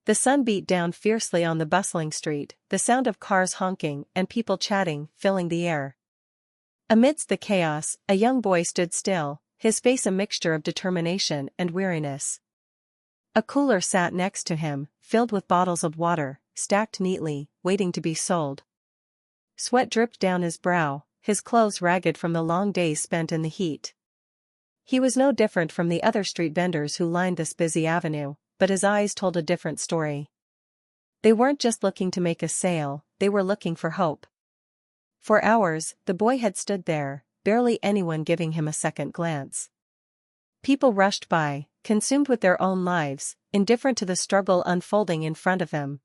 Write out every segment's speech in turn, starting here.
The sun beat down fiercely on the bustling street, the sound of cars honking and people chatting filling the air. Amidst the chaos, a young boy stood still, his face a mixture of determination and weariness. A cooler sat next to him, filled with bottles of water, stacked neatly, waiting to be sold. Sweat dripped down his brow, his clothes ragged from the long days spent in the heat. He was no different from the other street vendors who lined this busy avenue, but his eyes told a different story. They weren't just looking to make a sale, they were looking for hope. For hours, the boy had stood there, barely anyone giving him a second glance. People rushed by, consumed with their own lives, indifferent to the struggle unfolding in front of them.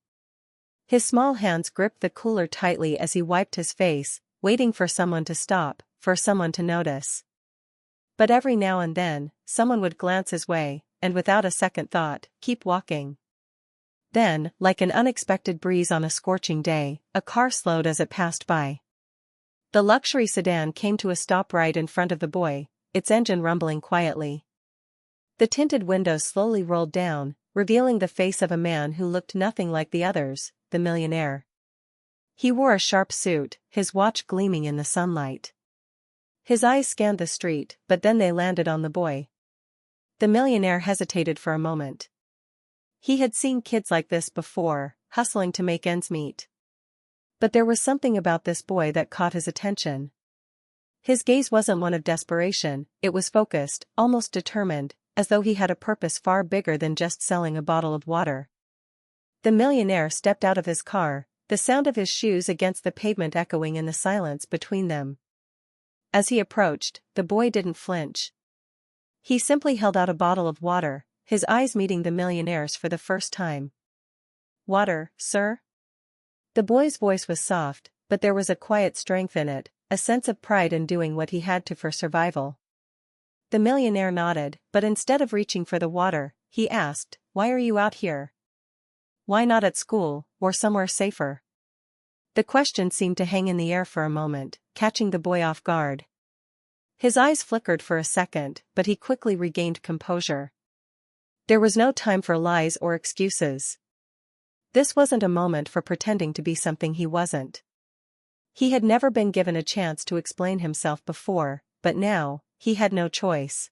His small hands gripped the cooler tightly as he wiped his face, waiting for someone to stop, for someone to notice. But every now and then, someone would glance his way, and without a second thought, keep walking. Then, like an unexpected breeze on a scorching day, a car slowed as it passed by. The luxury sedan came to a stop right in front of the boy, its engine rumbling quietly. The tinted windows slowly rolled down, revealing the face of a man who looked nothing like the others, the millionaire. He wore a sharp suit, his watch gleaming in the sunlight. His eyes scanned the street, but then they landed on the boy. The millionaire hesitated for a moment. He had seen kids like this before, hustling to make ends meet. But there was something about this boy that caught his attention. His gaze wasn't one of desperation, it was focused, almost determined, as though he had a purpose far bigger than just selling a bottle of water. The millionaire stepped out of his car, the sound of his shoes against the pavement echoing in the silence between them. As he approached, the boy didn't flinch. He simply held out a bottle of water, his eyes meeting the millionaire's for the first time. "Water, sir?" The boy's voice was soft, but there was a quiet strength in it, a sense of pride in doing what he had to for survival. The millionaire nodded, but instead of reaching for the water, he asked, "Why are you out here? Why not at school, or somewhere safer?" The question seemed to hang in the air for a moment, catching the boy off guard. His eyes flickered for a second, but he quickly regained composure. There was no time for lies or excuses. This wasn't a moment for pretending to be something he wasn't. He had never been given a chance to explain himself before, but now, he had no choice.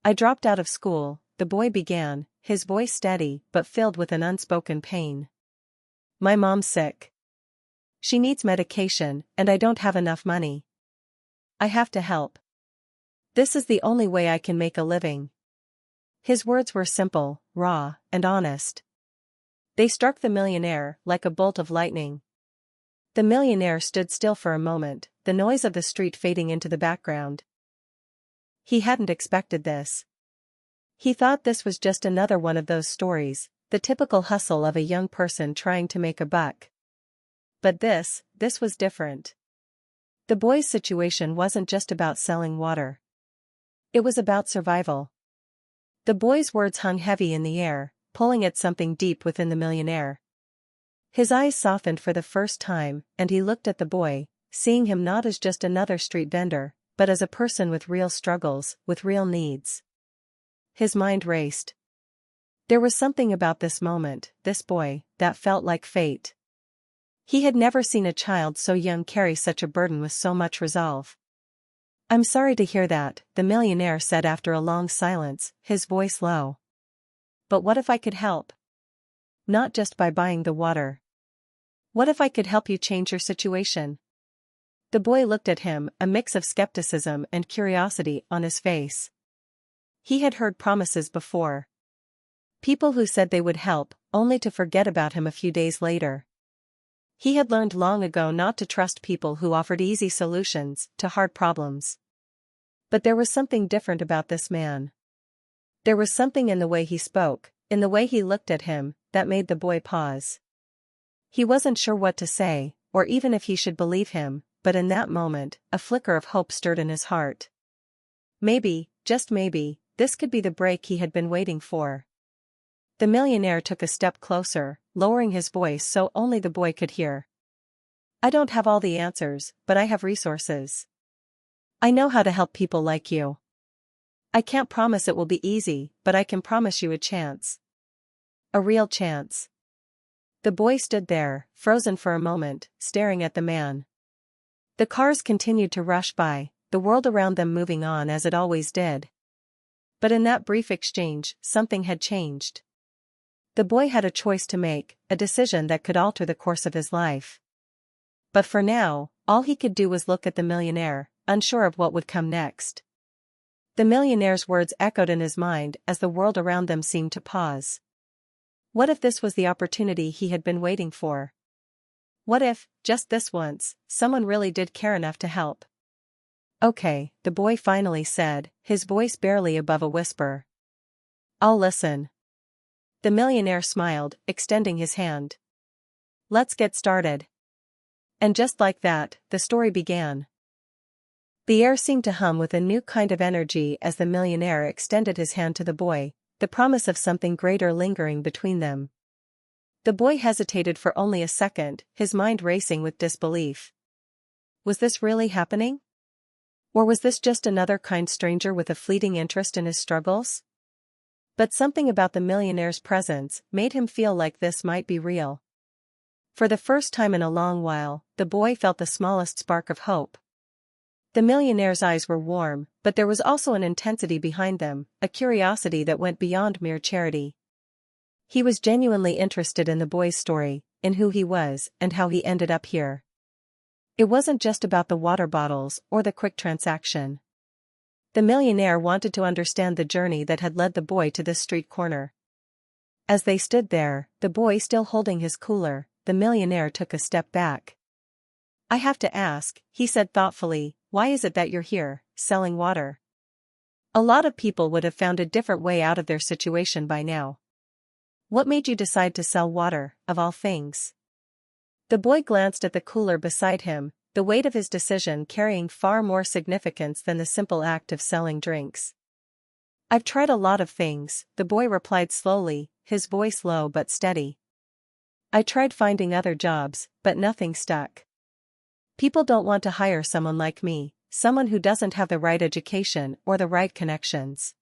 "I dropped out of school," the boy began, his voice steady but filled with an unspoken pain. "My mom's sick. She needs medication, and I don't have enough money. I have to help. This is the only way I can make a living." His words were simple, raw, and honest. They struck the millionaire like a bolt of lightning. The millionaire stood still for a moment, the noise of the street fading into the background. He hadn't expected this. He thought this was just another one of those stories, the typical hustle of a young person trying to make a buck. But this was different. The boy's situation wasn't just about selling water. It was about survival. The boy's words hung heavy in the air, pulling at something deep within the millionaire. His eyes softened for the first time, and he looked at the boy, seeing him not as just another street vendor, but as a person with real struggles, with real needs. His mind raced. There was something about this moment, this boy, that felt like fate. He had never seen a child so young carry such a burden with so much resolve. "I'm sorry to hear that," the millionaire said after a long silence, his voice low. "But what if I could help? Not just by buying the water. What if I could help you change your situation?" The boy looked at him, a mix of skepticism and curiosity on his face. He had heard promises before. People who said they would help, only to forget about him a few days later. He had learned long ago not to trust people who offered easy solutions to hard problems. But there was something different about this man. There was something in the way he spoke, in the way he looked at him, that made the boy pause. He wasn't sure what to say, or even if he should believe him, but in that moment, a flicker of hope stirred in his heart. Maybe, just maybe, this could be the break he had been waiting for. The millionaire took a step closer, lowering his voice so only the boy could hear. "I don't have all the answers, but I have resources. I know how to help people like you. I can't promise it will be easy, but I can promise you a chance." A real chance. The boy stood there, frozen for a moment, staring at the man. The cars continued to rush by, the world around them moving on as it always did. But in that brief exchange, something had changed. The boy had a choice to make, a decision that could alter the course of his life. But for now, all he could do was look at the millionaire, unsure of what would come next. The millionaire's words echoed in his mind as the world around them seemed to pause. What if this was the opportunity he had been waiting for? What if, just this once, someone really did care enough to help? Okay, the boy finally said, his voice barely above a whisper. I'll listen. The millionaire smiled, extending his hand. Let's get started. And just like that, the story began. The air seemed to hum with a new kind of energy as the millionaire extended his hand to the boy, the promise of something greater lingering between them. The boy hesitated for only a second, his mind racing with disbelief. Was this really happening? Or was this just another kind stranger with a fleeting interest in his struggles? But something about the millionaire's presence made him feel like this might be real. For the first time in a long while, the boy felt the smallest spark of hope. The millionaire's eyes were warm, but there was also an intensity behind them, a curiosity that went beyond mere charity. He was genuinely interested in the boy's story, in who he was, and how he ended up here. It wasn't just about the water bottles or the quick transaction. The millionaire wanted to understand the journey that had led the boy to this street corner. As they stood there, the boy still holding his cooler, the millionaire took a step back. I have to ask, he said thoughtfully, why is it that you're here, selling water? A lot of people would have found a different way out of their situation by now. What made you decide to sell water, of all things? The boy glanced at the cooler beside him, the weight of his decision carrying far more significance than the simple act of selling drinks. I've tried a lot of things, the boy replied slowly, his voice low but steady. I tried finding other jobs, but nothing stuck. People don't want to hire someone like me, someone who doesn't have the right education or the right connections.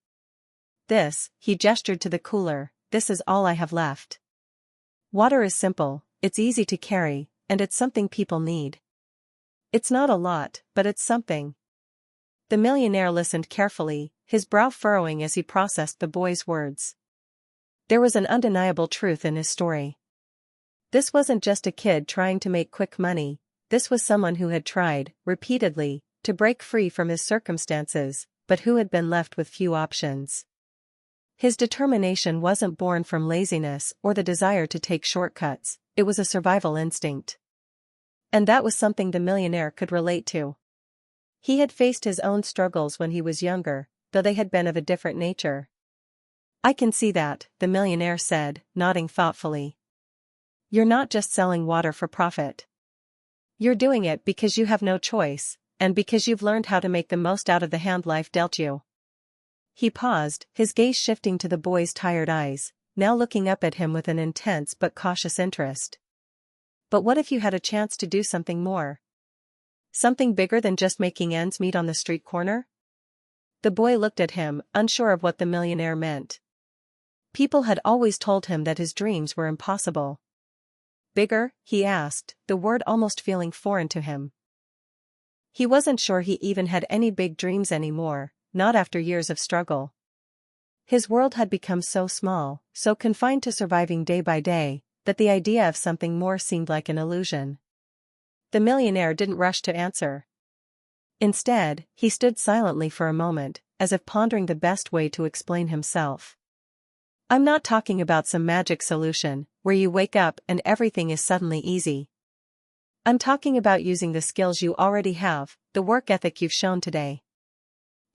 This, he gestured to the cooler, this is all I have left. Water is simple, it's easy to carry, and it's something people need. It's not a lot, but it's something. The millionaire listened carefully, his brow furrowing as he processed the boy's words. There was an undeniable truth in his story. This wasn't just a kid trying to make quick money, this was someone who had tried, repeatedly, to break free from his circumstances, but who had been left with few options. His determination wasn't born from laziness or the desire to take shortcuts, it was a survival instinct. And that was something the millionaire could relate to. He had faced his own struggles when he was younger, though they had been of a different nature. I can see that, the millionaire said, nodding thoughtfully. You're not just selling water for profit. You're doing it because you have no choice, and because you've learned how to make the most out of the hand life dealt you. He paused, his gaze shifting to the boy's tired eyes, now looking up at him with an intense but cautious interest. But what if you had a chance to do something more? Something bigger than just making ends meet on the street corner? The boy looked at him, unsure of what the millionaire meant. People had always told him that his dreams were impossible. Bigger, he asked, the word almost feeling foreign to him. He wasn't sure he even had any big dreams anymore, not after years of struggle. His world had become so small, so confined to surviving day by day, that the idea of something more seemed like an illusion. The millionaire didn't rush to answer. Instead, he stood silently for a moment, as if pondering the best way to explain himself. I'm not talking about some magic solution, where you wake up and everything is suddenly easy. I'm talking about using the skills you already have, the work ethic you've shown today.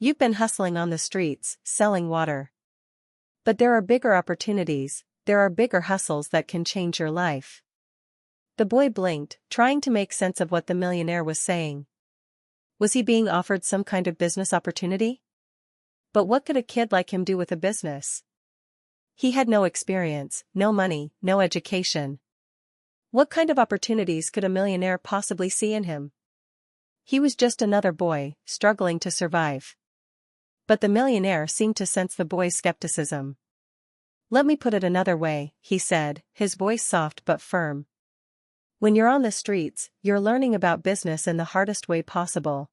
You've been hustling on the streets, selling water. But there are bigger opportunities, there are bigger hustles that can change your life. The boy blinked, trying to make sense of what the millionaire was saying. Was he being offered some kind of business opportunity? But what could a kid like him do with a business? He had no experience, no money, no education. What kind of opportunities could a millionaire possibly see in him? He was just another boy, struggling to survive. But the millionaire seemed to sense the boy's skepticism. Let me put it another way, he said, his voice soft but firm. When you're on the streets, you're learning about business in the hardest way possible.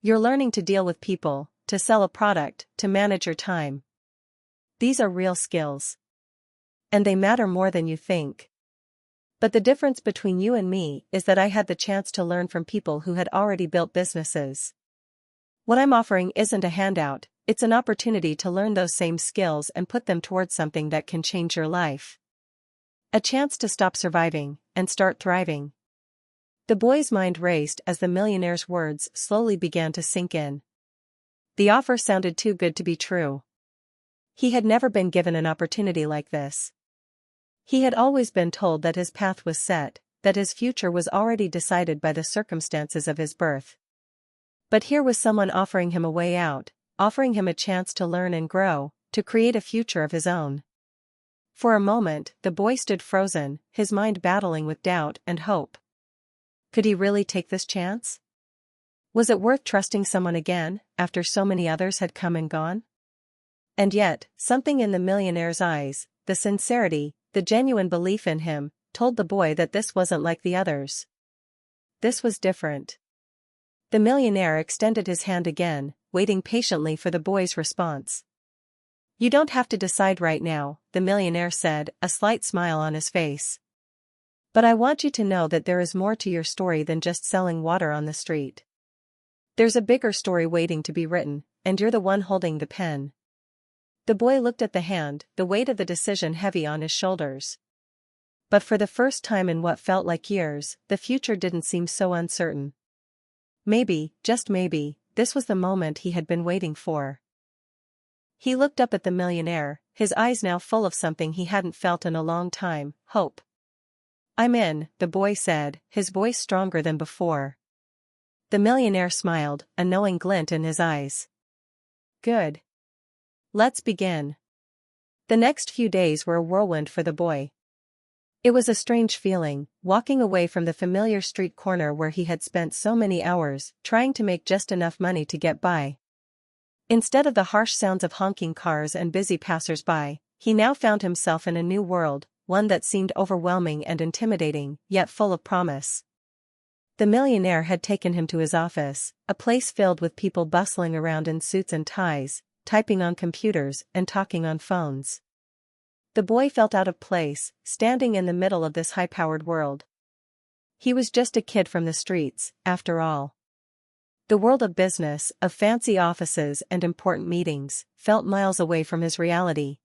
You're learning to deal with people, to sell a product, to manage your time. These are real skills. And they matter more than you think. But the difference between you and me is that I had the chance to learn from people who had already built businesses. What I'm offering isn't a handout, it's an opportunity to learn those same skills and put them towards something that can change your life. A chance to stop surviving and start thriving. The boy's mind raced as the millionaire's words slowly began to sink in. The offer sounded too good to be true. He had never been given an opportunity like this. He had always been told that his path was set, that his future was already decided by the circumstances of his birth. But here was someone offering him a way out, offering him a chance to learn and grow, to create a future of his own. For a moment, the boy stood frozen, his mind battling with doubt and hope. Could he really take this chance? Was it worth trusting someone again, after so many others had come and gone? And yet, something in the millionaire's eyes, the sincerity, the genuine belief in him, told the boy that this wasn't like the others. This was different. The millionaire extended his hand again, waiting patiently for the boy's response. You don't have to decide right now, the millionaire said, a slight smile on his face. But I want you to know that there is more to your story than just selling water on the street. There's a bigger story waiting to be written, and you're the one holding the pen. The boy looked at the hand, the weight of the decision heavy on his shoulders. But for the first time in what felt like years, the future didn't seem so uncertain. Maybe, just maybe, this was the moment he had been waiting for. He looked up at the millionaire, his eyes now full of something he hadn't felt in a long time, hope. I'm in, the boy said, his voice stronger than before. The millionaire smiled, a knowing glint in his eyes. Good. Let's begin. The next few days were a whirlwind for the boy. It was a strange feeling, walking away from the familiar street corner where he had spent so many hours, trying to make just enough money to get by. Instead of the harsh sounds of honking cars and busy passers-by, he now found himself in a new world, one that seemed overwhelming and intimidating, yet full of promise. The millionaire had taken him to his office, a place filled with people bustling around in suits and ties, typing on computers and talking on phones. The boy felt out of place, standing in the middle of this high-powered world. He was just a kid from the streets, after all. The world of business, of fancy offices and important meetings, felt miles away from his reality.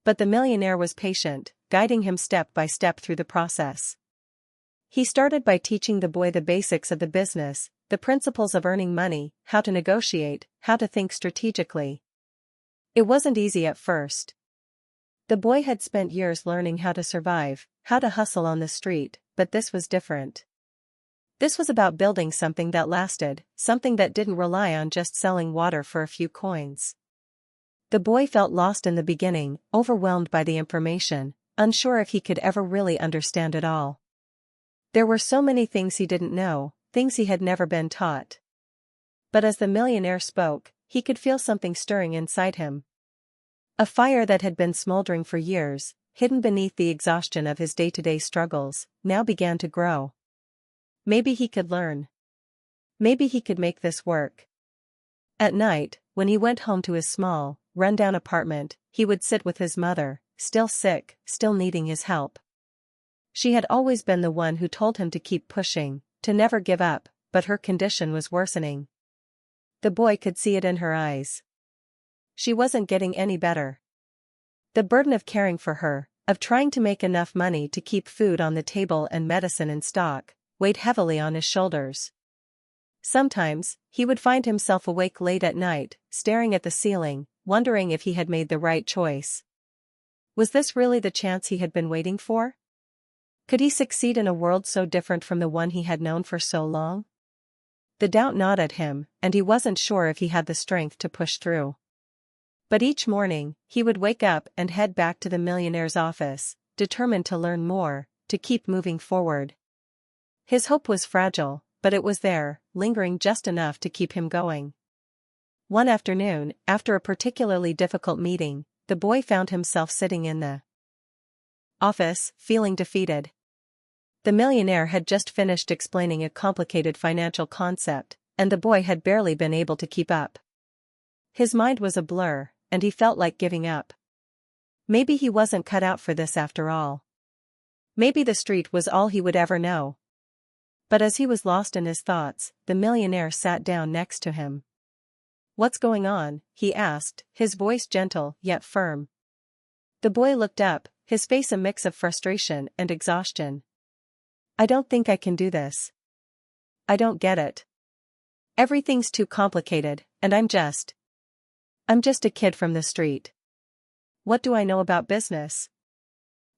But the millionaire was patient, guiding him step by step through the process. He started by teaching the boy the basics of the business, the principles of earning money, how to negotiate, how to think strategically. It wasn't easy at first. The boy had spent years learning how to survive, how to hustle on the street, but this was different. This was about building something that lasted, something that didn't rely on just selling water for a few coins. The boy felt lost in the beginning, overwhelmed by the information, unsure if he could ever really understand it all. There were so many things he didn't know, things he had never been taught. But as the millionaire spoke, he could feel something stirring inside him. A fire that had been smoldering for years, hidden beneath the exhaustion of his day-to-day struggles, now began to grow. Maybe he could learn. Maybe he could make this work. At night, when he went home to his small, run-down apartment, he would sit with his mother, still sick, still needing his help. She had always been the one who told him to keep pushing, to never give up, but her condition was worsening. The boy could see it in her eyes. She wasn't getting any better. The burden of caring for her, of trying to make enough money to keep food on the table and medicine in stock, weighed heavily on his shoulders. Sometimes, he would find himself awake late at night, staring at the ceiling, wondering if he had made the right choice. Was this really the chance he had been waiting for? Could he succeed in a world so different from the one he had known for so long? The doubt gnawed at him, and he wasn't sure if he had the strength to push through. But each morning, he would wake up and head back to the millionaire's office, determined to learn more, to keep moving forward. His hope was fragile, but it was there, lingering just enough to keep him going. One afternoon, after a particularly difficult meeting, the boy found himself sitting in the office, feeling defeated. The millionaire had just finished explaining a complicated financial concept, and the boy had barely been able to keep up. His mind was a blur, and he felt like giving up. Maybe he wasn't cut out for this after all. Maybe the street was all he would ever know. But as he was lost in his thoughts, the millionaire sat down next to him. "What's going on?" he asked, his voice gentle yet firm. The boy looked up, his face a mix of frustration and exhaustion. "I don't think I can do this. I don't get it. Everything's too complicated, and I'm just a kid from the street. What do I know about business?"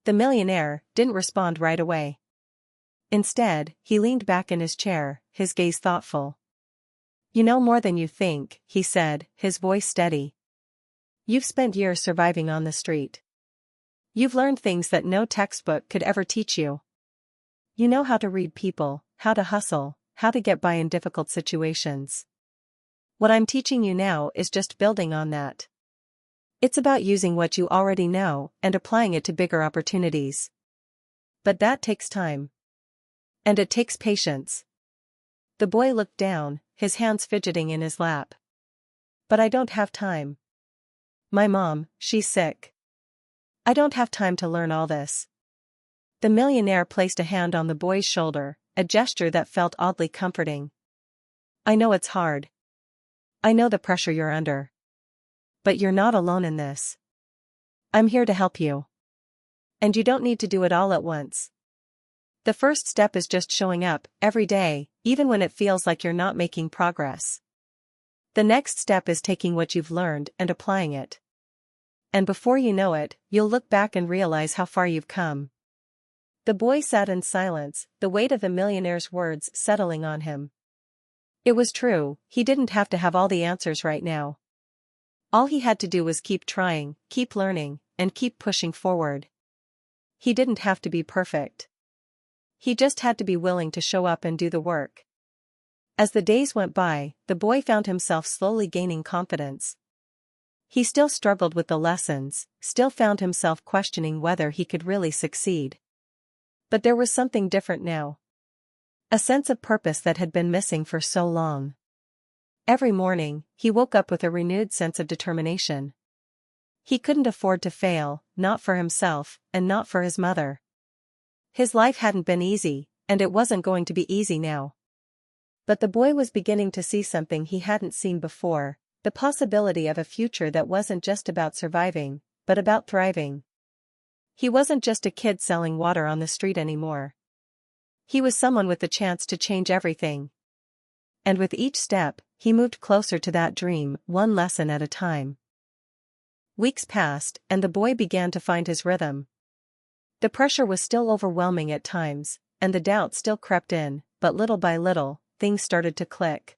The millionaire didn't respond right away. Instead, he leaned back in his chair, his gaze thoughtful. "You know more than you think," he said, his voice steady. "You've spent years surviving on the street. You've learned things that no textbook could ever teach you. You know how to read people, how to hustle, how to get by in difficult situations. What I'm teaching you now is just building on that. It's about using what you already know and applying it to bigger opportunities. But that takes time. And it takes patience." The boy looked down, his hands fidgeting in his lap. "But I don't have time. My mom, she's sick. I don't have time to learn all this." The millionaire placed a hand on the boy's shoulder, a gesture that felt oddly comforting. "I know it's hard. I know the pressure you're under. But you're not alone in this. I'm here to help you. And you don't need to do it all at once. The first step is just showing up, every day, even when it feels like you're not making progress. The next step is taking what you've learned and applying it. And before you know it, you'll look back and realize how far you've come." The boy sat in silence, the weight of the millionaire's words settling on him. It was true, he didn't have to have all the answers right now. All he had to do was keep trying, keep learning, and keep pushing forward. He didn't have to be perfect. He just had to be willing to show up and do the work. As the days went by, the boy found himself slowly gaining confidence. He still struggled with the lessons, still found himself questioning whether he could really succeed. But there was something different now. A sense of purpose that had been missing for so long. Every morning, he woke up with a renewed sense of determination. He couldn't afford to fail, not for himself, and not for his mother. His life hadn't been easy, and it wasn't going to be easy now. But the boy was beginning to see something he hadn't seen before, the possibility of a future that wasn't just about surviving, but about thriving. He wasn't just a kid selling water on the street anymore. He was someone with the chance to change everything. And with each step, he moved closer to that dream, one lesson at a time. Weeks passed, and the boy began to find his rhythm. The pressure was still overwhelming at times, and the doubt still crept in, but little by little, things started to click.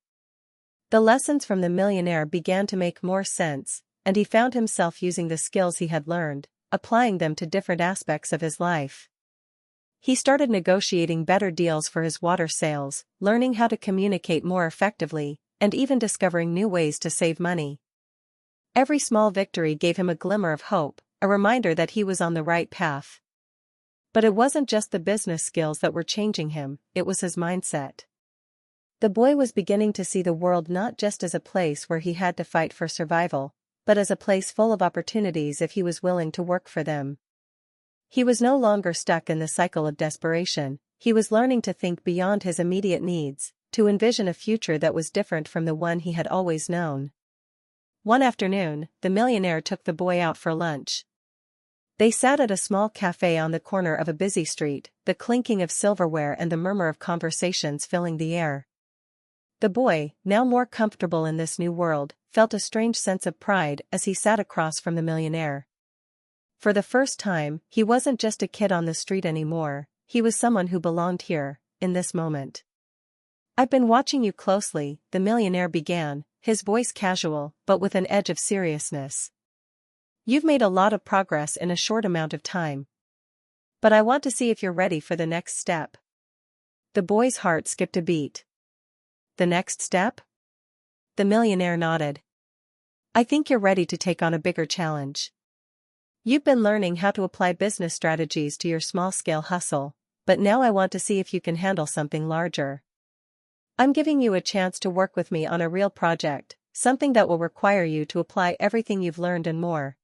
The lessons from the millionaire began to make more sense, and he found himself using the skills he had learned, applying them to different aspects of his life. He started negotiating better deals for his water sales, learning how to communicate more effectively, and even discovering new ways to save money. Every small victory gave him a glimmer of hope, a reminder that he was on the right path. But it wasn't just the business skills that were changing him, it was his mindset. The boy was beginning to see the world not just as a place where he had to fight for survival, but as a place full of opportunities if he was willing to work for them. He was no longer stuck in the cycle of desperation, he was learning to think beyond his immediate needs, to envision a future that was different from the one he had always known. One afternoon, the millionaire took the boy out for lunch. They sat at a small cafe on the corner of a busy street, the clinking of silverware and the murmur of conversations filling the air. The boy, now more comfortable in this new world, felt a strange sense of pride as he sat across from the millionaire. For the first time, he wasn't just a kid on the street anymore, he was someone who belonged here, in this moment. "I've been watching you closely," the millionaire began, his voice casual, but with an edge of seriousness. "You've made a lot of progress in a short amount of time. But I want to see if you're ready for the next step." The boy's heart skipped a beat. "The next step?" The millionaire nodded. "I think you're ready to take on a bigger challenge. You've been learning how to apply business strategies to your small-scale hustle, but now I want to see if you can handle something larger. I'm giving you a chance to work with me on a real project, something that will require you to apply everything you've learned and more."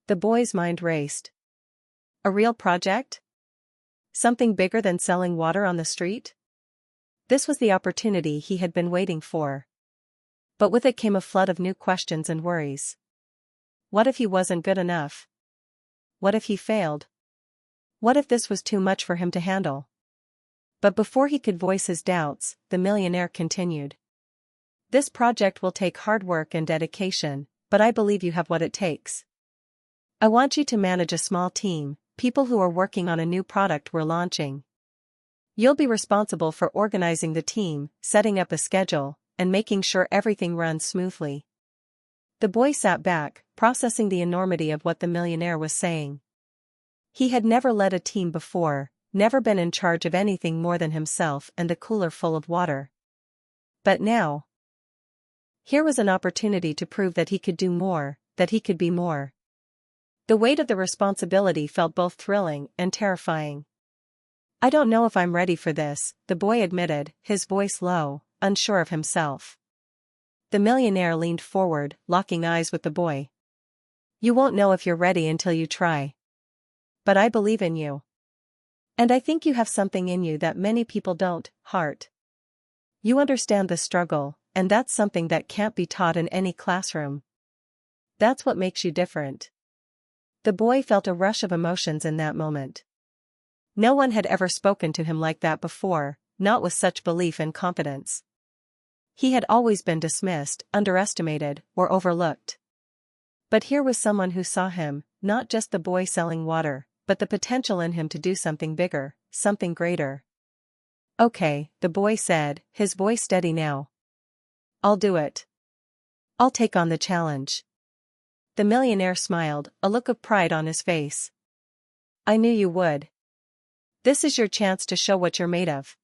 The boy's mind raced. A real project? Something bigger than selling water on the street? This was the opportunity he had been waiting for. But with it came a flood of new questions and worries. What if he wasn't good enough? What if he failed? What if this was too much for him to handle? But before he could voice his doubts, the millionaire continued. "This project will take hard work and dedication, but I believe you have what it takes. I want you to manage a small team, people who are working on a new product we're launching. You'll be responsible for organizing the team, setting up a schedule, and making sure everything runs smoothly." The boy sat back, processing the enormity of what the millionaire was saying. He had never led a team before, never been in charge of anything more than himself and the cooler full of water. But now, here was an opportunity to prove that he could do more, that he could be more. The weight of the responsibility felt both thrilling and terrifying. "I don't know if I'm ready for this," the boy admitted, his voice low, unsure of himself. The millionaire leaned forward, locking eyes with the boy. "You won't know if you're ready until you try. But I believe in you. And I think you have something in you that many people don't, Hart. You understand the struggle, and that's something that can't be taught in any classroom. That's what makes you different." The boy felt a rush of emotions in that moment. No one had ever spoken to him like that before, not with such belief and confidence. He had always been dismissed, underestimated, or overlooked. But here was someone who saw him, not just the boy selling water, but the potential in him to do something bigger, something greater. "Okay," the boy said, his voice steady now. "I'll do it. I'll take on the challenge." The millionaire smiled, a look of pride on his face. "I knew you would. This is your chance to show what you're made of."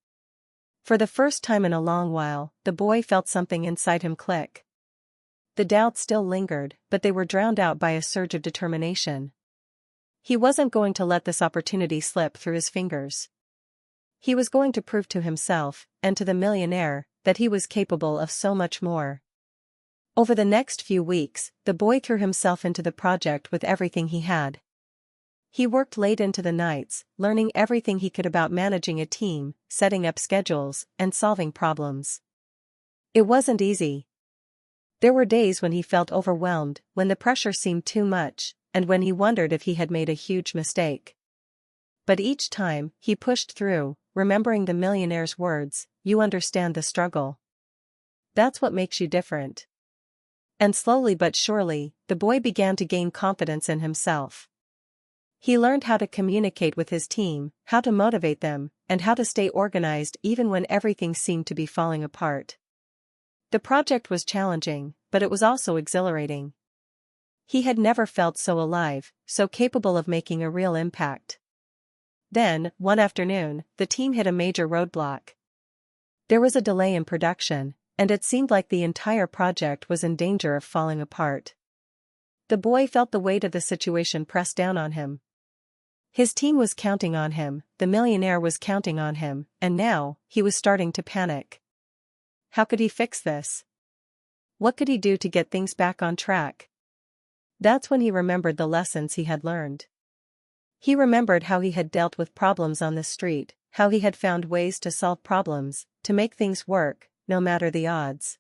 For the first time in a long while, the boy felt something inside him click. The doubts still lingered, but they were drowned out by a surge of determination. He wasn't going to let this opportunity slip through his fingers. He was going to prove to himself, and to the millionaire, that he was capable of so much more. Over the next few weeks, the boy threw himself into the project with everything he had. He worked late into the nights, learning everything he could about managing a team, setting up schedules, and solving problems. It wasn't easy. There were days when he felt overwhelmed, when the pressure seemed too much, and when he wondered if he had made a huge mistake. But each time, he pushed through, remembering the millionaire's words, "You understand the struggle. That's what makes you different." And slowly but surely, the boy began to gain confidence in himself. He learned how to communicate with his team, how to motivate them, and how to stay organized even when everything seemed to be falling apart. The project was challenging, but it was also exhilarating. He had never felt so alive, so capable of making a real impact. Then, one afternoon, the team hit a major roadblock. There was a delay in production, and it seemed like the entire project was in danger of falling apart. The boy felt the weight of the situation press down on him. His team was counting on him, the millionaire was counting on him, and now, he was starting to panic. How could he fix this? What could he do to get things back on track? That's when he remembered the lessons he had learned. He remembered how he had dealt with problems on the street, how he had found ways to solve problems, to make things work, no matter the odds.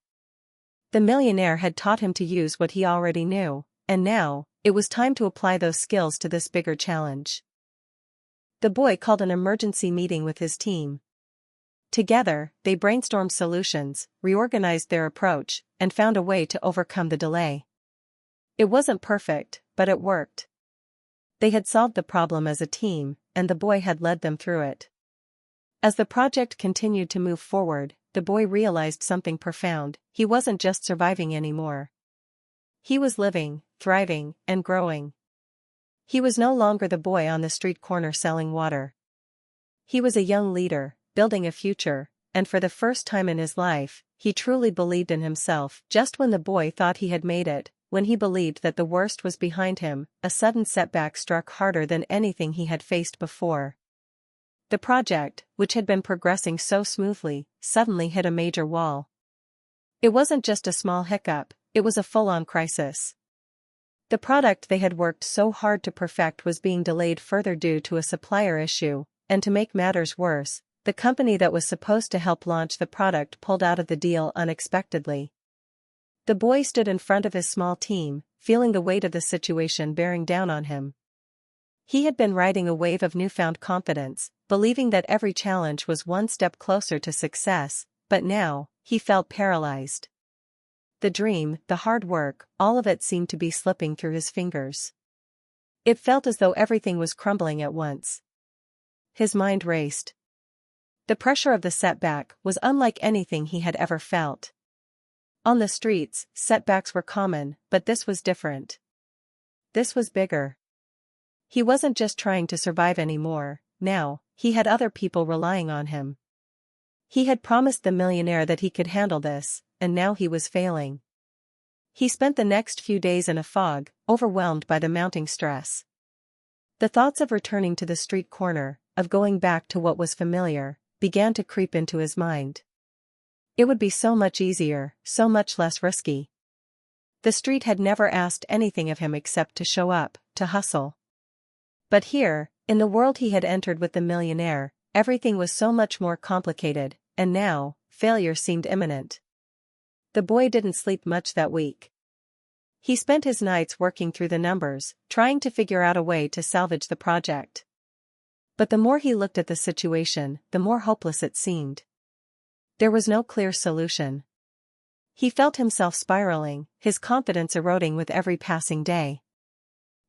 The millionaire had taught him to use what he already knew, and now, it was time to apply those skills to this bigger challenge. The boy called an emergency meeting with his team. Together, they brainstormed solutions, reorganized their approach, and found a way to overcome the delay. It wasn't perfect, but it worked. They had solved the problem as a team, and the boy had led them through it. As the project continued to move forward, the boy realized something profound: he wasn't just surviving anymore. He was living, thriving, and growing. He was no longer the boy on the street corner selling water. He was a young leader, building a future, and for the first time in his life, he truly believed in himself. Just when the boy thought he had made it, when he believed that the worst was behind him, a sudden setback struck harder than anything he had faced before. The project, which had been progressing so smoothly, suddenly hit a major wall. It wasn't just a small hiccup, it was a full-on crisis. The product they had worked so hard to perfect was being delayed further due to a supplier issue, and to make matters worse, the company that was supposed to help launch the product pulled out of the deal unexpectedly. The boy stood in front of his small team, feeling the weight of the situation bearing down on him. He had been riding a wave of newfound confidence, believing that every challenge was one step closer to success, but now, he felt paralyzed. The dream, the hard work, all of it seemed to be slipping through his fingers. It felt as though everything was crumbling at once. His mind raced. The pressure of the setback was unlike anything he had ever felt. On the streets, setbacks were common, but this was different. This was bigger. He wasn't just trying to survive anymore, now, he had other people relying on him. He had promised the millionaire that he could handle this, and now he was failing. He spent the next few days in a fog, overwhelmed by the mounting stress. The thoughts of returning to the street corner, of going back to what was familiar, began to creep into his mind. It would be so much easier, so much less risky. The street had never asked anything of him except to show up, to hustle. But here, in the world he had entered with the millionaire, everything was so much more complicated, and now, failure seemed imminent. The boy didn't sleep much that week. He spent his nights working through the numbers, trying to figure out a way to salvage the project. But the more he looked at the situation, the more hopeless it seemed. There was no clear solution. He felt himself spiraling, his confidence eroding with every passing day.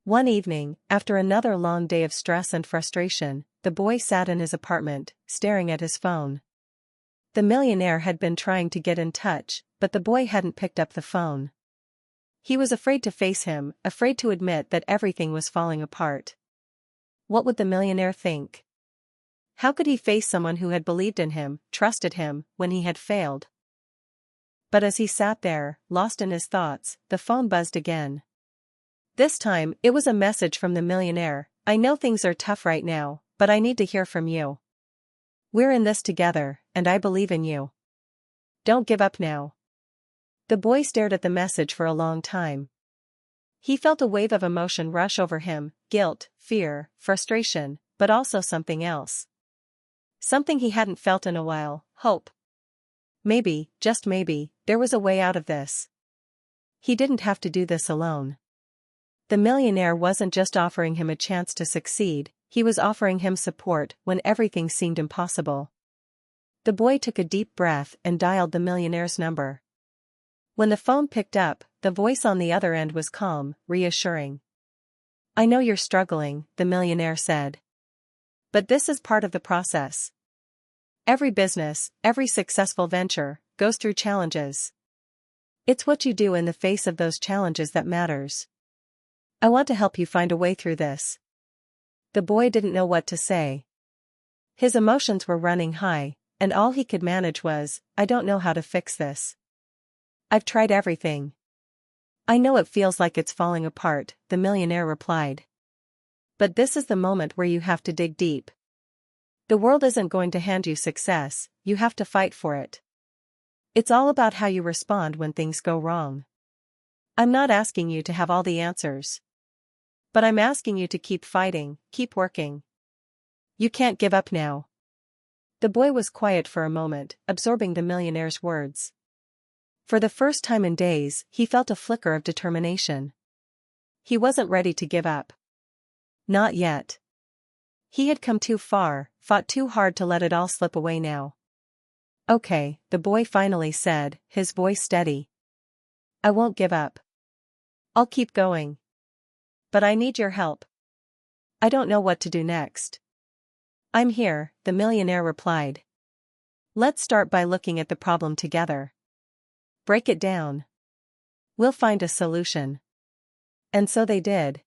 One evening, after another long day of stress and frustration, the boy sat in his apartment, staring at his phone. The millionaire had been trying to get in touch, but the boy hadn't picked up the phone. He was afraid to face him, afraid to admit that everything was falling apart. What would the millionaire think? How could he face someone who had believed in him, trusted him, when he had failed? But as he sat there, lost in his thoughts, the phone buzzed again. This time, it was a message from the millionaire. "I know things are tough right now, but I need to hear from you. We're in this together, and I believe in you. Don't give up now." The boy stared at the message for a long time. He felt a wave of emotion rush over him, guilt, fear, frustration, but also something else. Something he hadn't felt in a while, hope. Maybe, just maybe, there was a way out of this. He didn't have to do this alone. The millionaire wasn't just offering him a chance to succeed, he was offering him support when everything seemed impossible. The boy took a deep breath and dialed the millionaire's number. When the phone picked up, the voice on the other end was calm, reassuring. "I know you're struggling," the millionaire said. "But this is part of the process. Every business, every successful venture, goes through challenges. It's what you do in the face of those challenges that matters. I want to help you find a way through this." The boy didn't know what to say. His emotions were running high, and all he could manage was, "I don't know how to fix this. I've tried everything." "I know it feels like it's falling apart," the millionaire replied. "But this is the moment where you have to dig deep. The world isn't going to hand you success, you have to fight for it. It's all about how you respond when things go wrong. I'm not asking you to have all the answers. But I'm asking you to keep fighting, keep working. You can't give up now." The boy was quiet for a moment, absorbing the millionaire's words. For the first time in days, he felt a flicker of determination. He wasn't ready to give up. Not yet. He had come too far, fought too hard to let it all slip away now. "Okay," the boy finally said, his voice steady. "I won't give up. I'll keep going. But I need your help. I don't know what to do next." "I'm here," the millionaire replied. "Let's start by looking at the problem together. Break it down. We'll find a solution." And so they did.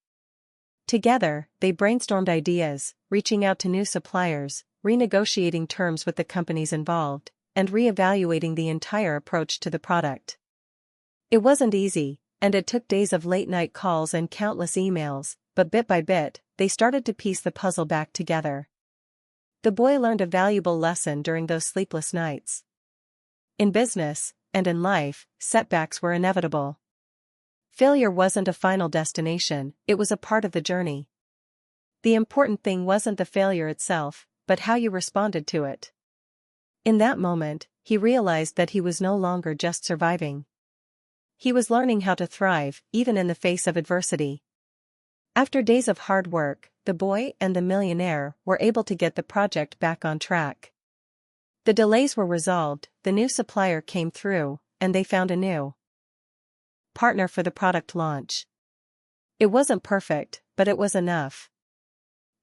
Together, they brainstormed ideas, reaching out to new suppliers, renegotiating terms with the companies involved, and reevaluating the entire approach to the product. It wasn't easy, and it took days of late-night calls and countless emails, but bit by bit, they started to piece the puzzle back together. The boy learned a valuable lesson during those sleepless nights. In business, and in life, setbacks were inevitable. Failure wasn't a final destination, it was a part of the journey. The important thing wasn't the failure itself, but how you responded to it. In that moment, he realized that he was no longer just surviving. He was learning how to thrive, even in the face of adversity. After days of hard work, the boy and the millionaire were able to get the project back on track. The delays were resolved, the new supplier came through, and they found a new partner for the product launch. It wasn't perfect, but it was enough.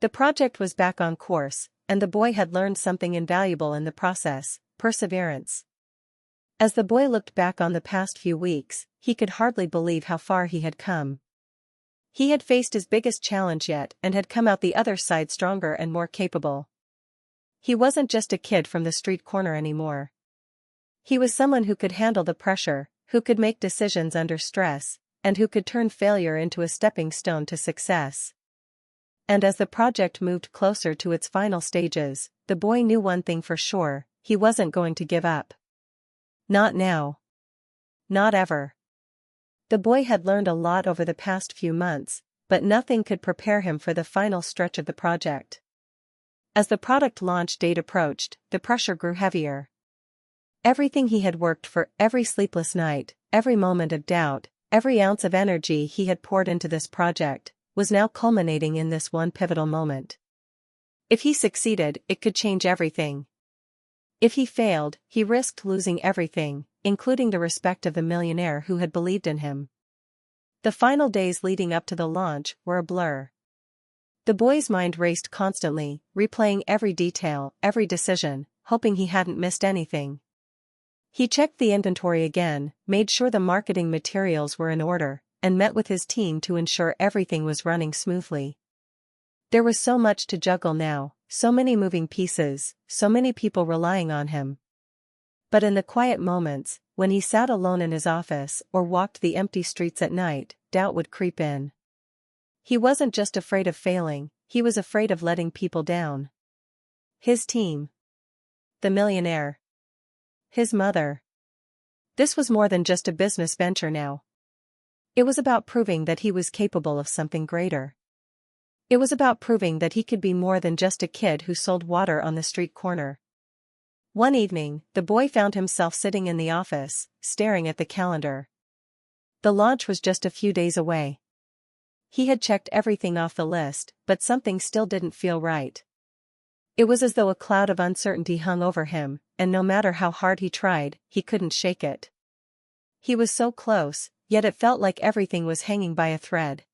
The project was back on course, and the boy had learned something invaluable in the process: perseverance. As the boy looked back on the past few weeks, he could hardly believe how far he had come. He had faced his biggest challenge yet and had come out the other side stronger and more capable. He wasn't just a kid from the street corner anymore. He was someone who could handle the pressure, who could make decisions under stress, and who could turn failure into a stepping stone to success. And as the project moved closer to its final stages, the boy knew one thing for sure: he wasn't going to give up. Not now. Not ever. The boy had learned a lot over the past few months, but nothing could prepare him for the final stretch of the project. As the product launch date approached, the pressure grew heavier. Everything he had worked for, every sleepless night, every moment of doubt, every ounce of energy he had poured into this project, was now culminating in this one pivotal moment. If he succeeded, it could change everything. If he failed, he risked losing everything, including the respect of the millionaire who had believed in him. The final days leading up to the launch were a blur. The boy's mind raced constantly, replaying every detail, every decision, hoping he hadn't missed anything. He checked the inventory again, made sure the marketing materials were in order, and met with his team to ensure everything was running smoothly. There was so much to juggle now, so many moving pieces, so many people relying on him. But in the quiet moments, when he sat alone in his office or walked the empty streets at night, doubt would creep in. He wasn't just afraid of failing, he was afraid of letting people down. His team. The millionaire. His mother. This was more than just a business venture now. It was about proving that he was capable of something greater. It was about proving that he could be more than just a kid who sold water on the street corner. One evening, the boy found himself sitting in the office, staring at the calendar. The launch was just a few days away. He had checked everything off the list, but something still didn't feel right. It was as though a cloud of uncertainty hung over him, and no matter how hard he tried, he couldn't shake it. He was so close, yet it felt like everything was hanging by a thread.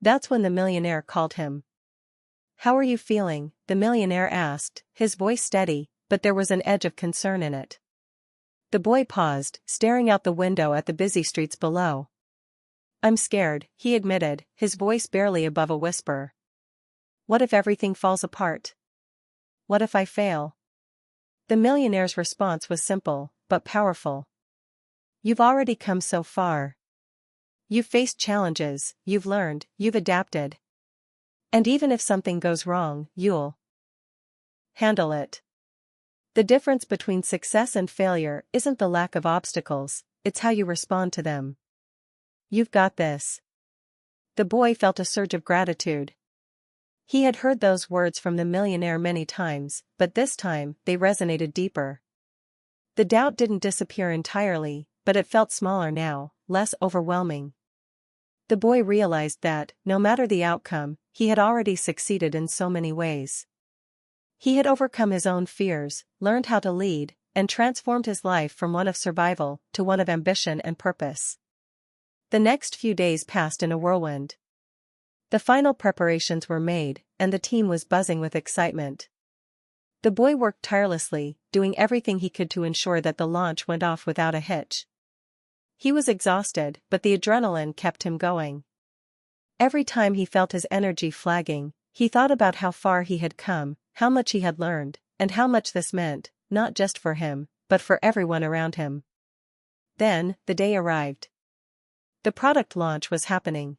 That's when the millionaire called him. "How are you feeling?" the millionaire asked, his voice steady, but there was an edge of concern in it. The boy paused, staring out the window at the busy streets below. "I'm scared," he admitted, his voice barely above a whisper. "What if everything falls apart? What if I fail?" The millionaire's response was simple, but powerful. "You've already come so far. You've faced challenges, you've learned, you've adapted. And even if something goes wrong, you'll handle it. The difference between success and failure isn't the lack of obstacles, it's how you respond to them. You've got this." The boy felt a surge of gratitude. He had heard those words from the millionaire many times, but this time, they resonated deeper. The doubt didn't disappear entirely, but it felt smaller now, less overwhelming. The boy realized that, no matter the outcome, he had already succeeded in so many ways. He had overcome his own fears, learned how to lead, and transformed his life from one of survival to one of ambition and purpose. The next few days passed in a whirlwind. The final preparations were made, and the team was buzzing with excitement. The boy worked tirelessly, doing everything he could to ensure that the launch went off without a hitch. He was exhausted, but the adrenaline kept him going. Every time he felt his energy flagging, he thought about how far he had come, how much he had learned, and how much this meant, not just for him, but for everyone around him. Then, the day arrived. The product launch was happening.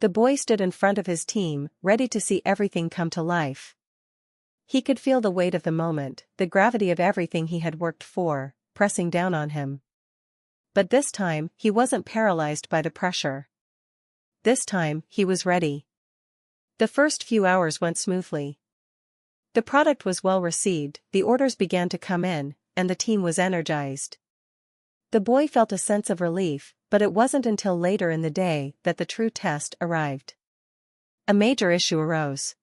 The boy stood in front of his team, ready to see everything come to life. He could feel the weight of the moment, the gravity of everything he had worked for, pressing down on him. But this time, he wasn't paralyzed by the pressure. This time, he was ready. The first few hours went smoothly. The product was well received, the orders began to come in, and the team was energized. The boy felt a sense of relief, but it wasn't until later in the day that the true test arrived. A major issue arose.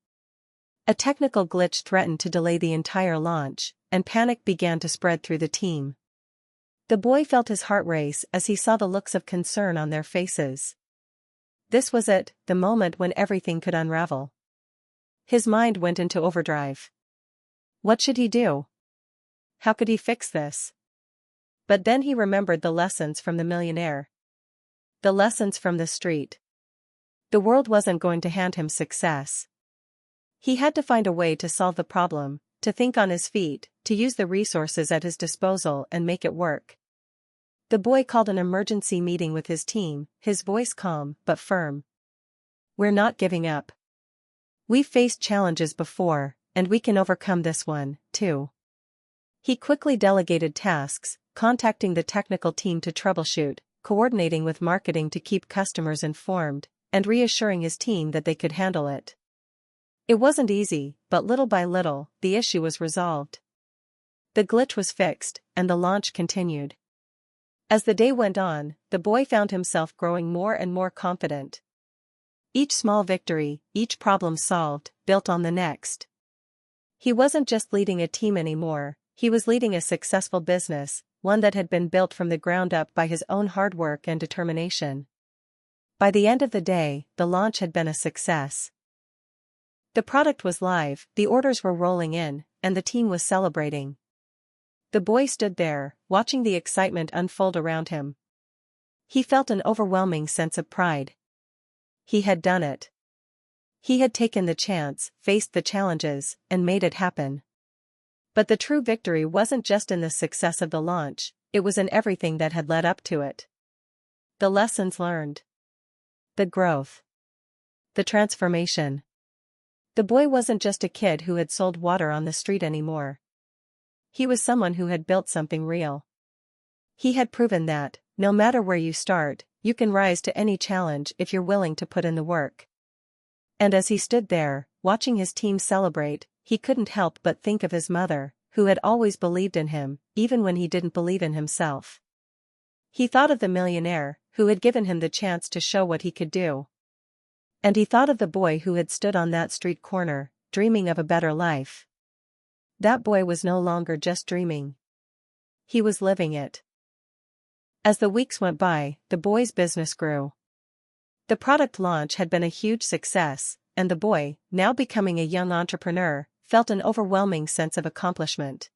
A technical glitch threatened to delay the entire launch, and panic began to spread through the team. The boy felt his heart race as he saw the looks of concern on their faces. This was it, the moment when everything could unravel. His mind went into overdrive. What should he do? How could he fix this? But then he remembered the lessons from the millionaire. The lessons from the street. The world wasn't going to hand him success. He had to find a way to solve the problem, to think on his feet, to use the resources at his disposal and make it work. The boy called an emergency meeting with his team, his voice calm but firm. We're not giving up. We've faced challenges before, and we can overcome this one, too. He quickly delegated tasks, contacting the technical team to troubleshoot, coordinating with marketing to keep customers informed, and reassuring his team that they could handle it. It wasn't easy, but little by little, the issue was resolved. The glitch was fixed, and the launch continued. As the day went on, the boy found himself growing more and more confident. Each small victory, each problem solved, built on the next. He wasn't just leading a team anymore, he was leading a successful business, one that had been built from the ground up by his own hard work and determination. By the end of the day, the launch had been a success. The product was live, the orders were rolling in, and the team was celebrating. The boy stood there, watching the excitement unfold around him. He felt an overwhelming sense of pride. He had done it. He had taken the chance, faced the challenges, and made it happen. But the true victory wasn't just in the success of the launch, it was in everything that had led up to it. The lessons learned. The growth. The transformation. The boy wasn't just a kid who had sold water on the street anymore. He was someone who had built something real. He had proven that, no matter where you start, you can rise to any challenge if you're willing to put in the work. And as he stood there, watching his team celebrate, he couldn't help but think of his mother, who had always believed in him, even when he didn't believe in himself. He thought of the millionaire, who had given him the chance to show what he could do. And he thought of the boy who had stood on that street corner, dreaming of a better life. That boy was no longer just dreaming. He was living it. As the weeks went by, the boy's business grew. The product launch had been a huge success, and the boy, now becoming a young entrepreneur, felt an overwhelming sense of accomplishment.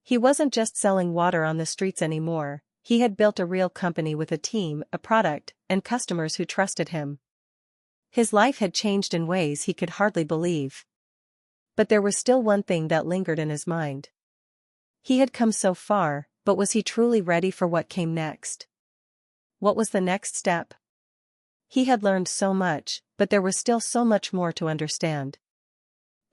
He wasn't just selling water on the streets anymore, he had built a real company with a team, a product, and customers who trusted him. His life had changed in ways he could hardly believe. But there was still one thing that lingered in his mind. He had come so far, but was he truly ready for what came next? What was the next step? He had learned so much, but there was still so much more to understand.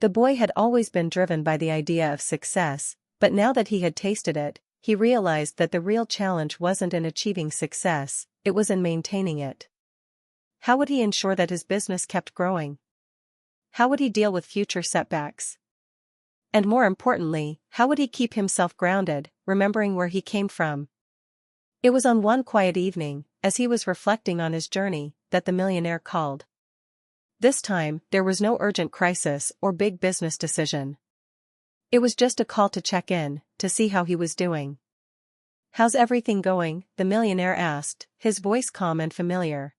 The boy had always been driven by the idea of success, but now that he had tasted it, he realized that the real challenge wasn't in achieving success, it was in maintaining it. How would he ensure that his business kept growing? How would he deal with future setbacks? And more importantly, how would he keep himself grounded, remembering where he came from? It was on one quiet evening, as he was reflecting on his journey, that the millionaire called. This time, there was no urgent crisis or big business decision. It was just a call to check in, to see how he was doing. "How's everything going?" the millionaire asked, his voice calm and familiar.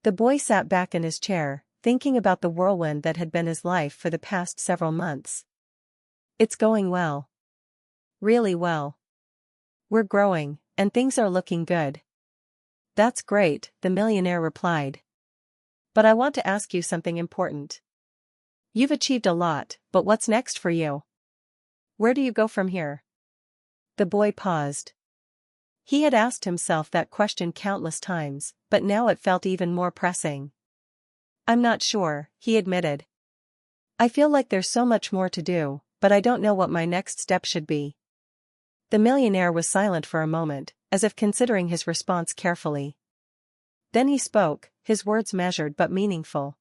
The boy sat back in his chair, thinking about the whirlwind that had been his life for the past several months. "It's going well. Really well. We're growing, and things are looking good." "That's great," the millionaire replied. "But I want to ask you something important. You've achieved a lot, but what's next for you? Where do you go from here?" The boy paused. He had asked himself that question countless times, but now it felt even more pressing. "I'm not sure," he admitted. "I feel like there's so much more to do, but I don't know what my next step should be." The millionaire was silent for a moment, as if considering his response carefully. Then he spoke, his words measured but meaningful.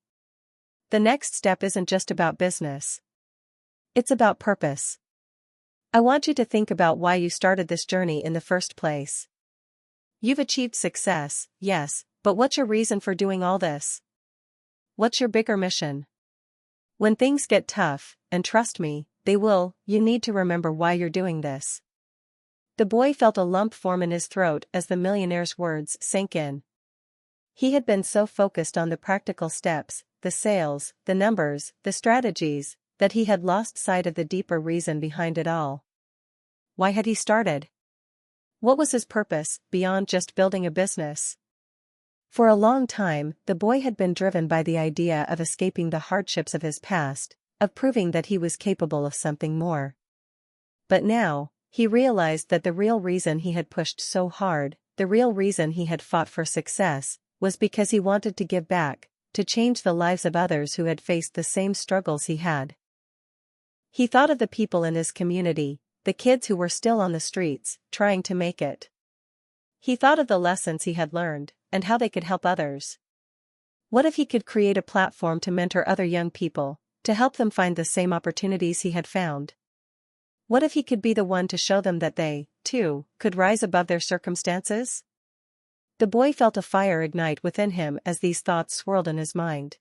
"The next step isn't just about business. It's about purpose. I want you to think about why you started this journey in the first place. You've achieved success, yes, but what's your reason for doing all this? What's your bigger mission? When things get tough, and trust me, they will, you need to remember why you're doing this." The boy felt a lump form in his throat as the millionaire's words sank in. He had been so focused on the practical steps, the sales, the numbers, the strategies, that he had lost sight of the deeper reason behind it all. Why had he started? What was his purpose, beyond just building a business? For a long time, the boy had been driven by the idea of escaping the hardships of his past, of proving that he was capable of something more. But now, he realized that the real reason he had pushed so hard, the real reason he had fought for success, was because he wanted to give back, to change the lives of others who had faced the same struggles he had. He thought of the people in his community, the kids who were still on the streets, trying to make it. He thought of the lessons he had learned, and how they could help others. What if he could create a platform to mentor other young people, to help them find the same opportunities he had found? What if he could be the one to show them that they, too, could rise above their circumstances? The boy felt a fire ignite within him as these thoughts swirled in his mind.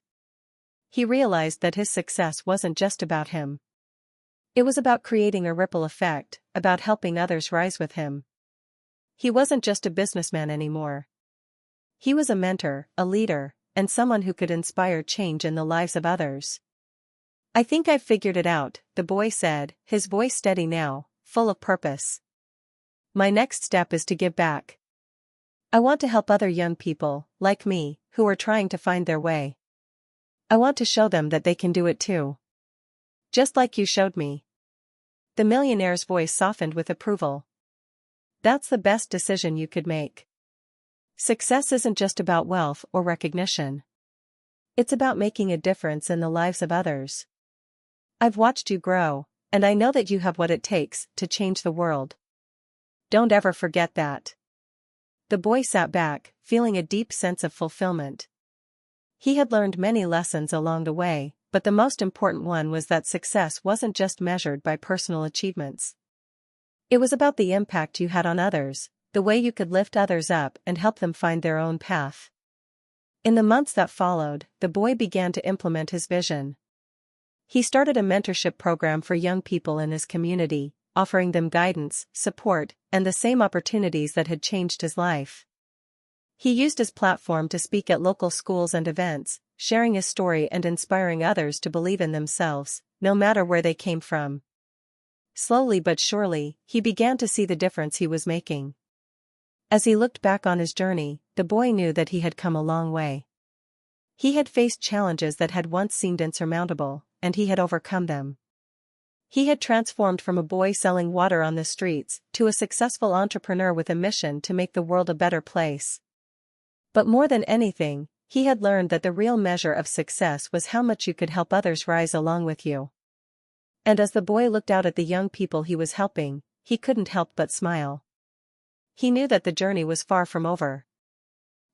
He realized that his success wasn't just about him. It was about creating a ripple effect, about helping others rise with him. He wasn't just a businessman anymore. He was a mentor, a leader, and someone who could inspire change in the lives of others. "I think I've figured it out," the boy said, his voice steady now, full of purpose. "My next step is to give back. I want to help other young people, like me, who are trying to find their way. I want to show them that they can do it too. Just like you showed me." The millionaire's voice softened with approval. "That's the best decision you could make. Success isn't just about wealth or recognition. It's about making a difference in the lives of others. I've watched you grow, and I know that you have what it takes to change the world. Don't ever forget that." The boy sat back, feeling a deep sense of fulfillment. He had learned many lessons along the way, but the most important one was that success wasn't just measured by personal achievements. It was about the impact you had on others, the way you could lift others up and help them find their own path. In the months that followed, the boy began to implement his vision. He started a mentorship program for young people in his community, offering them guidance, support, and the same opportunities that had changed his life. He used his platform to speak at local schools and events, sharing his story and inspiring others to believe in themselves, no matter where they came from. Slowly but surely, he began to see the difference he was making. As he looked back on his journey, the boy knew that he had come a long way. He had faced challenges that had once seemed insurmountable, and he had overcome them. He had transformed from a boy selling water on the streets to a successful entrepreneur with a mission to make the world a better place. But more than anything, he had learned that the real measure of success was how much you could help others rise along with you. And as the boy looked out at the young people he was helping, he couldn't help but smile. He knew that the journey was far from over.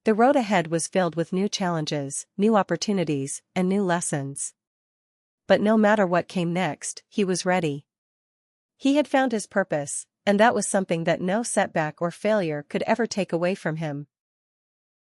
The road ahead was filled with new challenges, new opportunities, and new lessons. But no matter what came next, he was ready. He had found his purpose, and that was something that no setback or failure could ever take away from him.